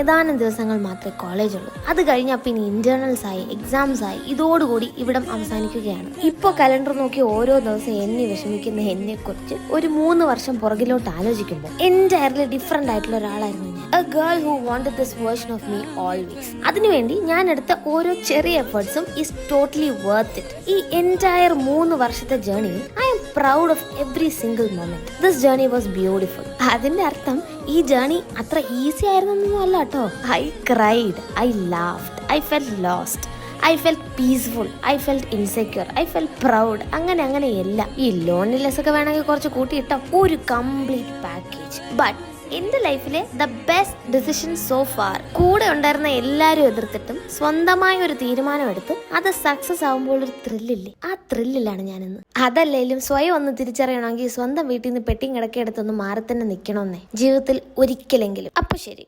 ഏതാനും ദിവസങ്ങൾ മാത്രമേ കോളേജുള്ളൂ. അത് കഴിഞ്ഞാൽ പിന്നെ ഇന്റേണൽസ് ആയി, എക്സാംസ് ആയി, ഇതോടുകൂടി ഇവിടം അവസാനിക്കുകയാണ്. ഇപ്പൊ കലണ്ടർ നോക്കി ഓരോ ദിവസം എന്നെ വിഷമിക്കുന്ന എന്നെ കുറിച്ച് ഒരു 3 വർഷം പുറകിലോട്ട് ആലോചിക്കുമ്പോൾ എൻറ്റയർലി ഡിഫറെന്റ് ആയിട്ടുള്ള ഒരാളായിരുന്നു ഞാൻ. A girl who wanted this version of me always. അതിനുവേണ്ടി ഞാൻ എടുത്ത ഓരോ ചെറിയ എഫേർട്സും ഈസ് ടോട്ടലി വർത്ത് ഇറ്റ്. ഈ എൻറ്റയർ 3 വർഷത്തെ ജേർണിയിൽ I'm proud of every single moment. This journey was beautiful. അതിന്റെ അർത്ഥം ഈ ജേർണി അത്ര ഈസി ആയിരുന്നൊന്നും അല്ല കേട്ടോ. I cried, I laughed, I felt lost, I felt peaceful, I felt insecure, I felt proud. അങ്ങനെ എല്ലാം. ഈ ലോൺലിനെസ് ഒക്കെ വേണമെങ്കിൽ കുറച്ച് കൂട്ടിയിട്ടോ. ഒരു കംപ്ലീറ്റ് പാക്കേജ്. ബട്ട് എന്റെ ലൈഫിലെ the best decision so far. കൂടെ ഉണ്ടായിരുന്ന എല്ലാരും എതിർത്തിട്ടും സ്വന്തമായ ഒരു തീരുമാനമെടുത്ത് അത് സക്സസ് ആവുമ്പോൾ ഒരു ത്രില്ലില്ലേ, ആ ത്രില്ലിലാണ് ഞാനിന്ന്. അതല്ലേലും സ്വയം ഒന്ന് തിരിച്ചറിയണമെങ്കിൽ സ്വന്തം വീട്ടിൽ നിന്ന് പെട്ടിയും കിടക്കെടുത്തൊന്ന് മാറി തന്നെ നിൽക്കണമെന്നേ ജീവിതത്തിൽ ഒരിക്കലെങ്കിലും. അപ്പൊ ശരി.